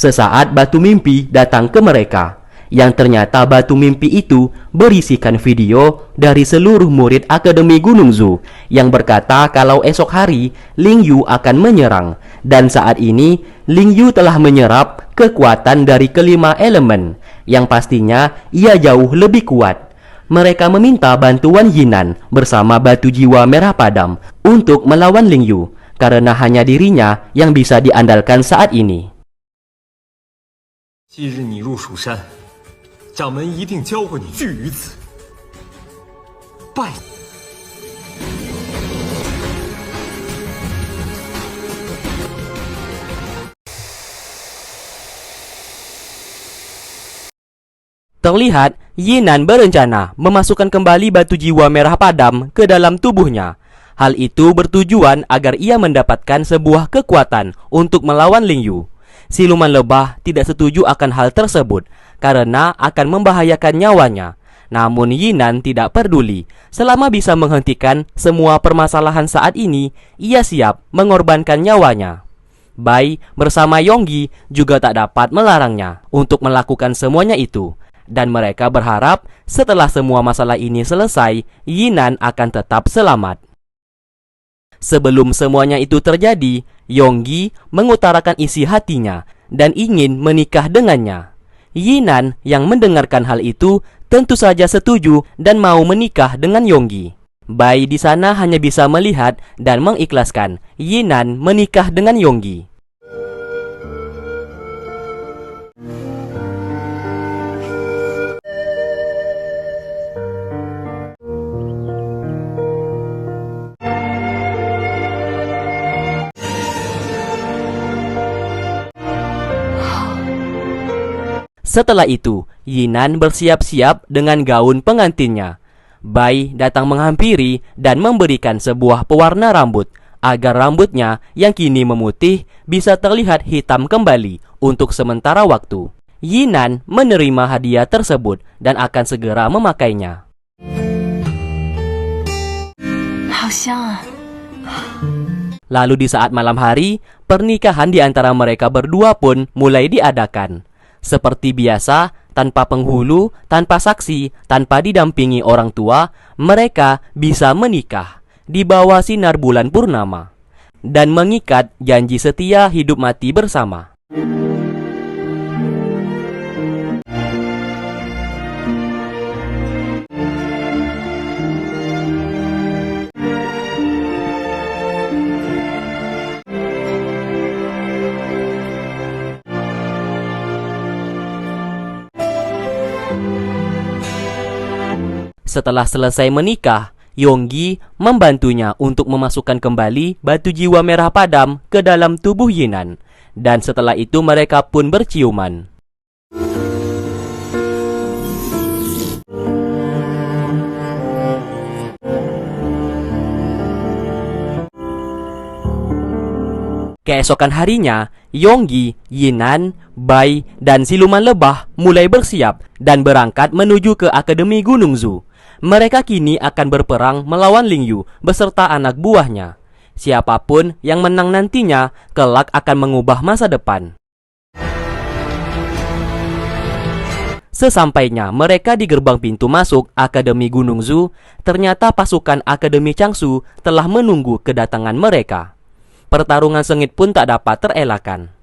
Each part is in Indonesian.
Sesaat batu mimpi datang ke mereka, yang ternyata batu mimpi itu berisikan video dari seluruh murid Akademi Gunung Zu yang berkata kalau esok hari Ling Yu akan menyerang, dan saat ini Ling Yu telah menyerap kekuatan dari kelima elemen, yang pastinya ia jauh lebih kuat. Mereka meminta bantuan Yinan bersama batu jiwa merah padam untuk melawan Ling Yu, karena hanya dirinya yang bisa diandalkan saat ini. 今日你入蜀山，掌门一定教会你拒于此。拜。Terlihat Yinan berencana memasukkan kembali batu jiwa merah padam ke dalam tubuhnya. Hal itu bertujuan agar ia mendapatkan sebuah kekuatan untuk melawan Ling Yu. Siluman lebah tidak setuju akan hal tersebut karena akan membahayakan nyawanya. Namun Yinan tidak peduli. Selama bisa menghentikan semua permasalahan saat ini, ia siap mengorbankan nyawanya. Bai bersama Yonggi juga tak dapat melarangnya untuk melakukan semuanya itu. Dan mereka berharap setelah semua masalah ini selesai, Yinan akan tetap selamat. Sebelum semuanya itu terjadi, Yonggi mengutarakan isi hatinya dan ingin menikah dengannya. Yinan yang mendengarkan hal itu tentu saja setuju dan mau menikah dengan Yonggi. Bai di sana hanya bisa melihat dan mengikhlaskan Yinan menikah dengan Yonggi. Setelah itu, Yinan bersiap-siap dengan gaun pengantinnya. Bai datang menghampiri dan memberikan sebuah pewarna rambut agar rambutnya yang kini memutih bisa terlihat hitam kembali untuk sementara waktu. Yinan menerima hadiah tersebut dan akan segera memakainya. Lalu di saat malam hari, pernikahan di antara mereka berdua pun mulai diadakan. Seperti biasa, tanpa penghulu, tanpa saksi, tanpa didampingi orang tua, mereka bisa menikah di bawah sinar bulan purnama dan mengikat janji setia hidup mati bersama. Setelah selesai menikah, Yonggi membantunya untuk memasukkan kembali batu jiwa merah padam ke dalam tubuh Yinan. Dan setelah itu mereka pun berciuman. Keesokan harinya, Yonggi, Yinan, Bai, dan siluman lebah mulai bersiap dan berangkat menuju ke Akademi Gunung Zu. Mereka kini akan berperang melawan Ling Yu beserta anak buahnya. Siapapun yang menang nantinya kelak akan mengubah masa depan. Sesampainya mereka di gerbang pintu masuk Akademi Gunung Zu, ternyata pasukan Akademi Changsu telah menunggu kedatangan mereka. Pertarungan sengit pun tak dapat terelakkan.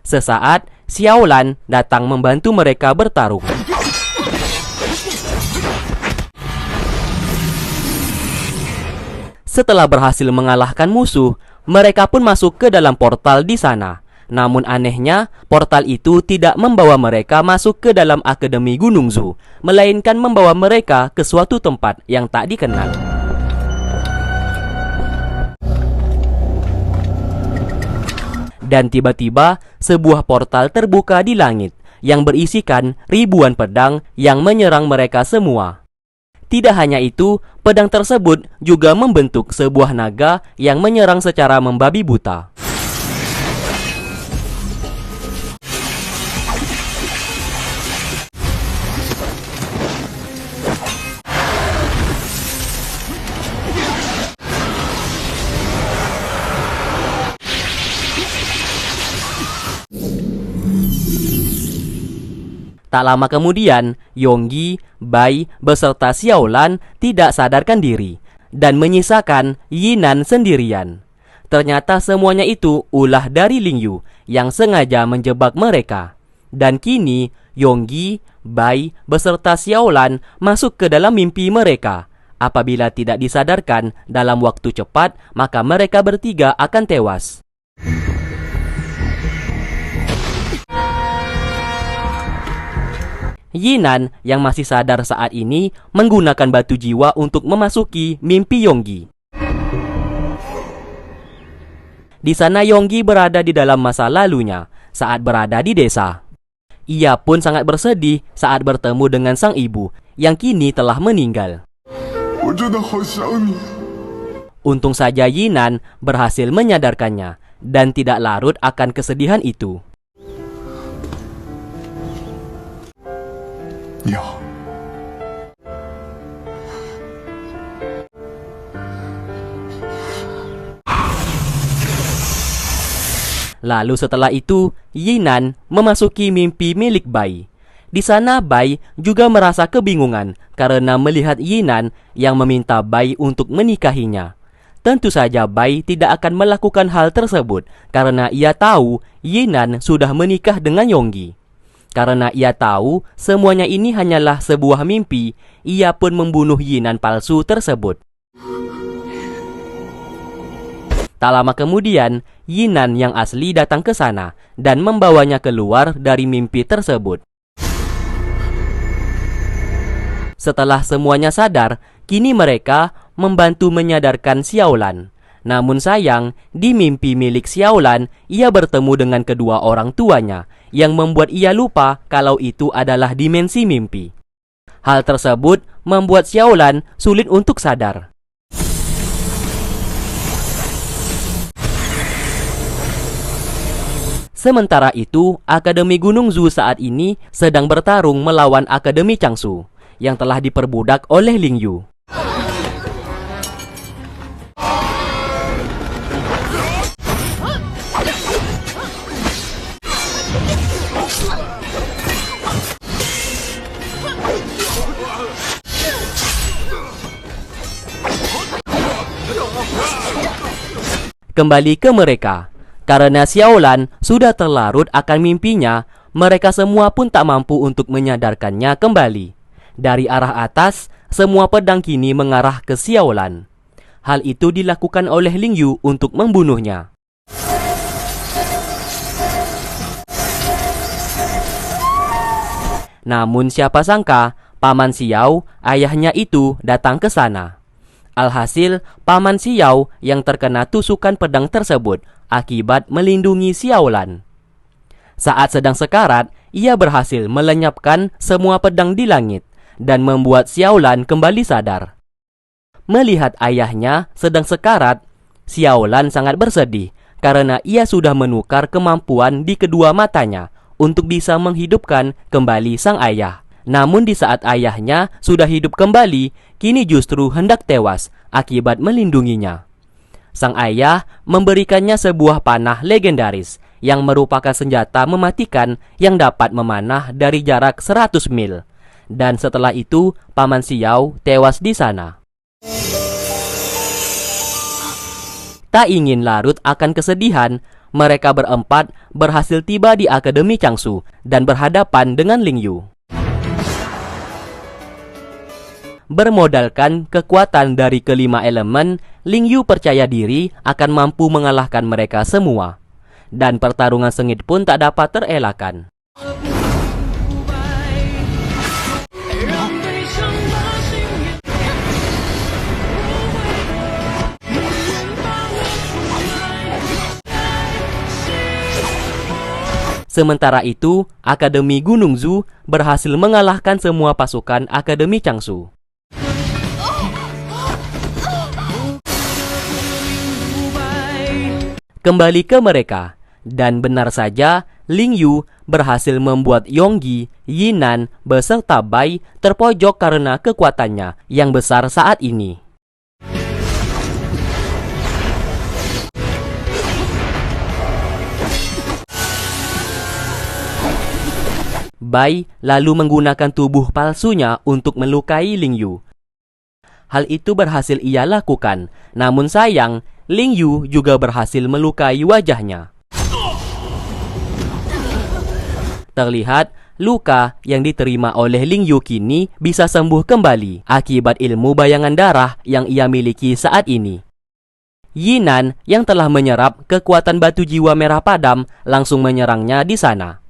Sesaat, Xiaolan datang membantu mereka bertarung. Setelah berhasil mengalahkan musuh, mereka pun masuk ke dalam portal di sana. Namun anehnya, portal itu tidak membawa mereka masuk ke dalam Akademi Gunung Zu, melainkan membawa mereka ke suatu tempat yang tak dikenal. Dan tiba-tiba sebuah portal terbuka di langit yang berisikan ribuan pedang yang menyerang mereka semua. Tidak hanya itu, pedang tersebut juga membentuk sebuah naga yang menyerang secara membabi buta. Tak lama kemudian, Yonggi, Bai beserta Xiaolan tidak sadarkan diri dan menyisakan Yinan sendirian. Ternyata semuanya itu ulah dari Lingyu yang sengaja menjebak mereka. Dan kini Yonggi, Bai beserta Xiaolan masuk ke dalam mimpi mereka. Apabila tidak disadarkan dalam waktu cepat, maka mereka bertiga akan tewas. Yinan yang masih sadar saat ini menggunakan batu jiwa untuk memasuki mimpi Yonggi. Di sana Yonggi berada di dalam masa lalunya saat berada di desa. Ia pun sangat bersedih saat bertemu dengan sang ibu yang kini telah meninggal. Untung saja Yinan berhasil menyadarkannya dan tidak larut akan kesedihan itu. Ya. Lalu setelah itu, Yinan memasuki mimpi milik Bai. Di sana Bai juga merasa kebingungan karena melihat Yinan yang meminta Bai untuk menikahinya. Tentu saja Bai tidak akan melakukan hal tersebut karena ia tahu Yinan sudah menikah dengan Yonggi. Karena ia tahu semuanya ini hanyalah sebuah mimpi, ia pun membunuh Yinan palsu tersebut. Tak lama kemudian, Yinan yang asli datang ke sana dan membawanya keluar dari mimpi tersebut. Setelah semuanya sadar, kini mereka membantu menyadarkan Xiaolan. Namun sayang, di mimpi milik Xiaolan, ia bertemu dengan kedua orang tuanya, yang membuat ia lupa kalau itu adalah dimensi mimpi. Hal tersebut membuat Xiaolan sulit untuk sadar. Sementara itu, Akademi Gunung Zhu saat ini sedang bertarung melawan Akademi Changsu yang telah diperbudak oleh Lingyu. Kembali ke mereka. Karena Xiaolan sudah terlarut akan mimpinya, mereka semua pun tak mampu untuk menyadarkannya kembali. Dari arah atas, semua pedang kini mengarah ke Xiaolan. Hal itu dilakukan oleh Lingyu untuk membunuhnya. Namun siapa sangka, Paman Xiao, ayahnya itu datang ke sana. Alhasil, Paman Xiao yang terkena tusukan pedang tersebut akibat melindungi Xiaolan. Saat sedang sekarat, ia berhasil melenyapkan semua pedang di langit dan membuat Xiaolan kembali sadar. Melihat ayahnya sedang sekarat, Xiaolan sangat bersedih karena ia sudah menukar kemampuan di kedua matanya untuk bisa menghidupkan kembali sang ayah. Namun di saat ayahnya sudah hidup kembali, kini justru hendak tewas akibat melindunginya. Sang ayah memberikannya sebuah panah legendaris yang merupakan senjata mematikan yang dapat memanah dari jarak 100 mil. Dan setelah itu, Paman Xiao tewas di sana. Tak ingin larut akan kesedihan, mereka berempat berhasil tiba di Akademi Changsu dan berhadapan dengan Lingyu. Bermodalkan kekuatan dari kelima elemen, Lingyu percaya diri akan mampu mengalahkan mereka semua. Dan pertarungan sengit pun tak dapat terelakkan. Sementara itu, Akademi Gunung Zhu berhasil mengalahkan semua pasukan Akademi Changsu. Kembali ke mereka, dan benar saja Lingyu berhasil membuat Yonggi, Yinan, beserta Bai terpojok karena kekuatannya yang besar saat ini. Bai lalu menggunakan tubuh palsunya untuk melukai Ling Yu. Hal itu berhasil ia lakukan, namun sayang, Ling Yu juga berhasil melukai wajahnya. Terlihat, luka yang diterima oleh Ling Yu kini bisa sembuh kembali akibat ilmu bayangan darah yang ia miliki saat ini. Yinan yang telah menyerap kekuatan batu jiwa merah padam langsung menyerangnya di sana.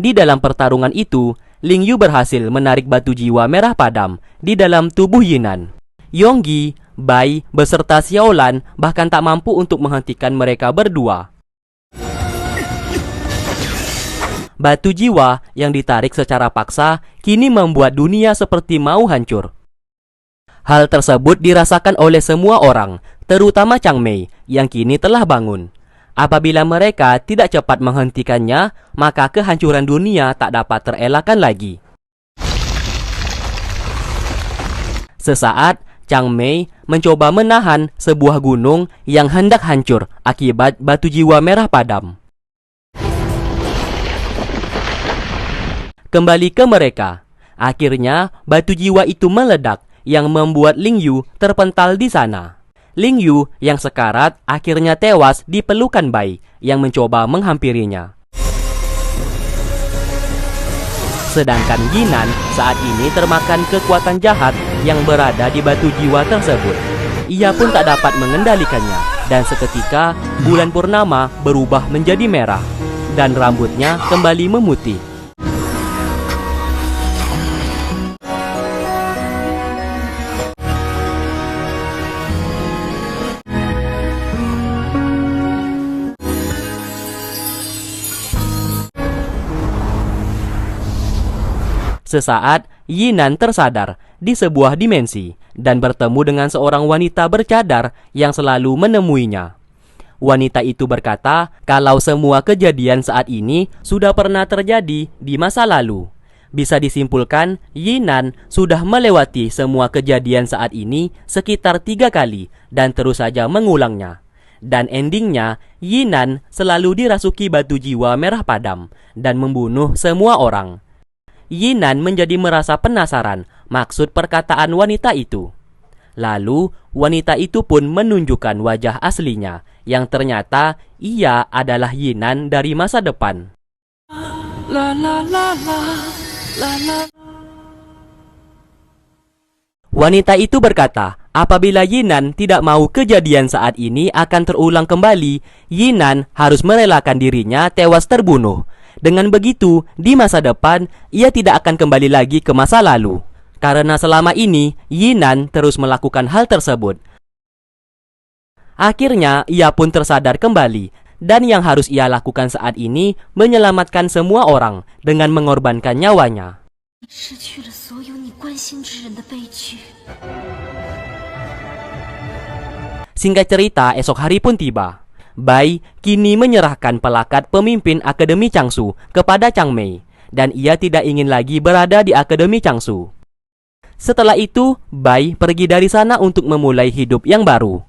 Di dalam pertarungan itu, Ling Yu berhasil menarik batu jiwa merah padam di dalam tubuh Yinan. Yonggi, Bai, beserta Xiaolan bahkan tak mampu untuk menghentikan mereka berdua. Batu jiwa yang ditarik secara paksa kini membuat dunia seperti mau hancur. Hal tersebut dirasakan oleh semua orang, terutama Chang Mei yang kini telah bangun. Apabila mereka tidak cepat menghentikannya, maka kehancuran dunia tak dapat terelakkan lagi. Sesaat, Chang Mei mencoba menahan sebuah gunung yang hendak hancur akibat batu jiwa merah padam. Kembali ke mereka. Akhirnya, batu jiwa itu meledak yang membuat Ling Yu terpental di sana. Ling Yu yang sekarat akhirnya tewas di pelukan Bai yang mencoba menghampirinya. Sedangkan Yinan saat ini termakan kekuatan jahat yang berada di batu jiwa tersebut. Ia pun tak dapat mengendalikannya, dan seketika bulan purnama berubah menjadi merah dan rambutnya kembali memutih. Sesaat, Yinan tersadar di sebuah dimensi dan bertemu dengan seorang wanita bercadar yang selalu menemuinya. Wanita itu berkata kalau semua kejadian saat ini sudah pernah terjadi di masa lalu. Bisa disimpulkan, Yinan sudah melewati semua kejadian saat ini sekitar 3 kali dan terus saja mengulangnya. Dan endingnya, Yinan selalu dirasuki batu jiwa merah padam dan membunuh semua orang. Yinan menjadi merasa penasaran maksud perkataan wanita itu. Lalu, wanita itu pun menunjukkan wajah aslinya, yang ternyata ia adalah Yinan dari masa depan. Wanita itu berkata, apabila Yinan tidak mau kejadian saat ini akan terulang kembali, Yinan harus merelakan dirinya tewas terbunuh. Dengan begitu, di masa depan, ia tidak akan kembali lagi ke masa lalu. Karena selama ini, Yinan terus melakukan hal tersebut. Akhirnya, ia pun tersadar kembali. Dan yang harus ia lakukan saat ini, menyelamatkan semua orang dengan mengorbankan nyawanya. Singkat cerita, esok hari pun tiba. Bai kini menyerahkan pelakat pemimpin Akademi Changsu kepada Chang Mei, dan ia tidak ingin lagi berada di Akademi Changsu. Setelah itu, Bai pergi dari sana untuk memulai hidup yang baru.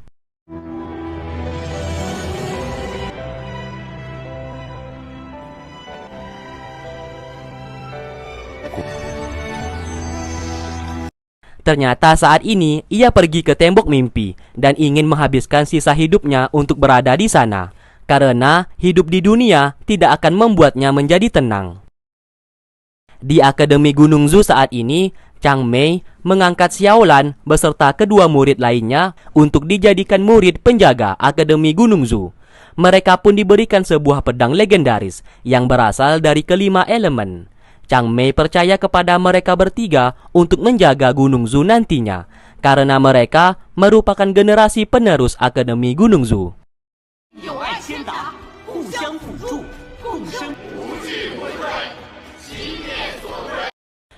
Ternyata saat ini ia pergi ke tembok mimpi dan ingin menghabiskan sisa hidupnya untuk berada di sana, karena hidup di dunia tidak akan membuatnya menjadi tenang. Di Akademi Gunung Zu saat ini, Chang Mei mengangkat Xiaolan beserta kedua murid lainnya untuk dijadikan murid penjaga Akademi Gunung Zu. Mereka pun diberikan sebuah pedang legendaris yang berasal dari kelima elemen. Chang Mei percaya kepada mereka bertiga untuk menjaga Gunung Zu nantinya, karena mereka merupakan generasi penerus Akademi Gunung Zu.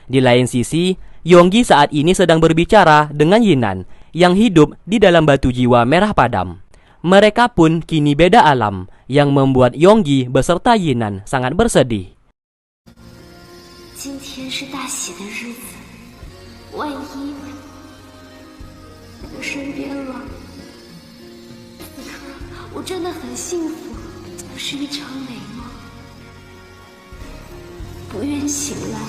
Di lain sisi, Yonggi saat ini sedang berbicara dengan Yinan yang hidup di dalam batu jiwa merah padam. Mereka pun kini beda alam, yang membuat Yonggi beserta Yinan sangat bersedih. 今天是大喜的日子，万一在我身边了，此刻我真的很幸福，是一场美梦，不愿醒来。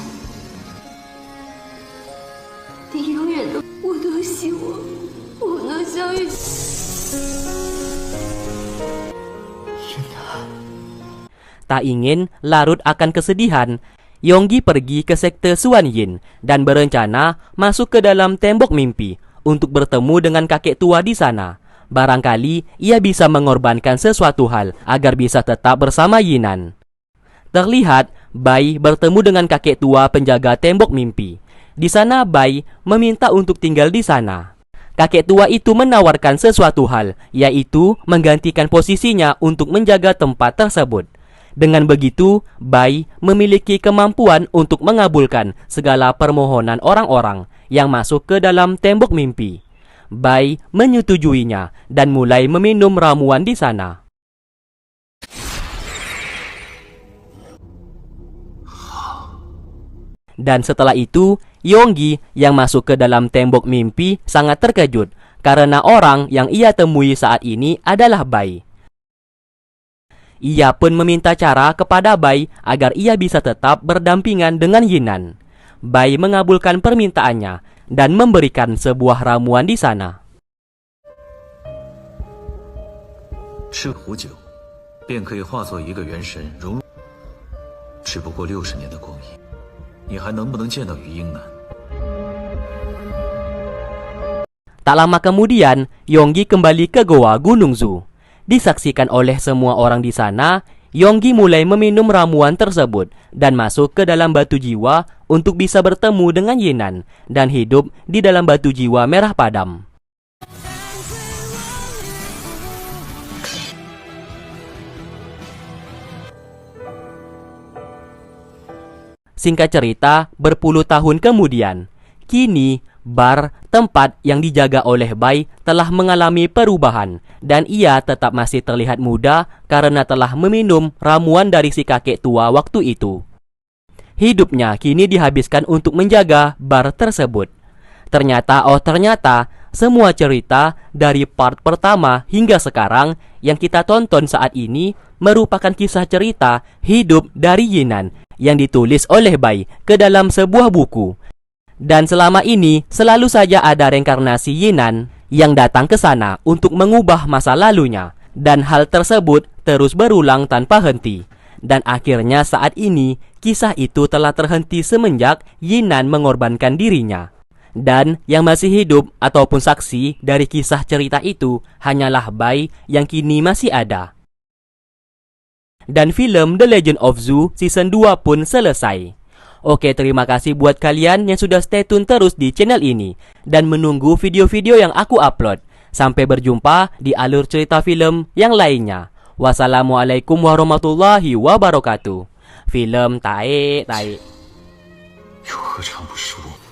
你永远都，我多希望我们能相遇。 Tak ingin larut akan kesedihan, Yonggi pergi ke sekte Suan Yin dan berencana masuk ke dalam tembok mimpi untuk bertemu dengan kakek tua di sana. Barangkali ia bisa mengorbankan sesuatu hal agar bisa tetap bersama Yinan. Terlihat Bai bertemu dengan kakek tua penjaga tembok mimpi. Di sana Bai meminta untuk tinggal di sana. Kakek tua itu menawarkan sesuatu hal, yaitu menggantikan posisinya untuk menjaga tempat tersebut. Dengan begitu, Bai memiliki kemampuan untuk mengabulkan segala permohonan orang-orang yang masuk ke dalam tembok mimpi. Bai menyetujuinya dan mulai meminum ramuan di sana. Dan setelah itu, Yonggi yang masuk ke dalam tembok mimpi sangat terkejut karena orang yang ia temui saat ini adalah Bai. Ia pun meminta cara kepada Bai agar ia bisa tetap berdampingan dengan Yinan. Bai mengabulkan permintaannya dan memberikan sebuah ramuan di sana. 吃壶酒，便可以化作一个元神，融。只不过60年的光阴，你还能不能见到于英男？ Tak lama kemudian, Yonggi kembali ke Goa Gunung Zu. Disaksikan oleh semua orang di sana, Yonggi mulai meminum ramuan tersebut dan masuk ke dalam batu jiwa untuk bisa bertemu dengan Yinan dan hidup di dalam batu jiwa merah padam. Singkat cerita, berpuluh tahun kemudian, kini bar tempat yang dijaga oleh Bai telah mengalami perubahan dan ia tetap masih terlihat muda karena telah meminum ramuan dari si kakek tua waktu itu. Hidupnya kini dihabiskan untuk menjaga bar tersebut. Ternyata semua cerita dari part pertama hingga sekarang yang kita tonton saat ini merupakan kisah cerita hidup dari Yinan yang ditulis oleh Bai ke dalam sebuah buku. Dan selama ini selalu saja ada reinkarnasi Yinan yang datang ke sana untuk mengubah masa lalunya. Dan hal tersebut terus berulang tanpa henti. Dan akhirnya saat ini kisah itu telah terhenti semenjak Yinan mengorbankan dirinya. Dan yang masih hidup ataupun saksi dari kisah cerita itu hanyalah Bai yang kini masih ada. Dan film The Legend of Zu Season 2 pun selesai. Oke, terima kasih buat kalian yang sudah stay tune terus di channel ini dan menunggu video-video yang aku upload. Sampai berjumpa di alur cerita film yang lainnya. Wassalamualaikum warahmatullahi wabarakatuh. Film tae. 又何尝不是我？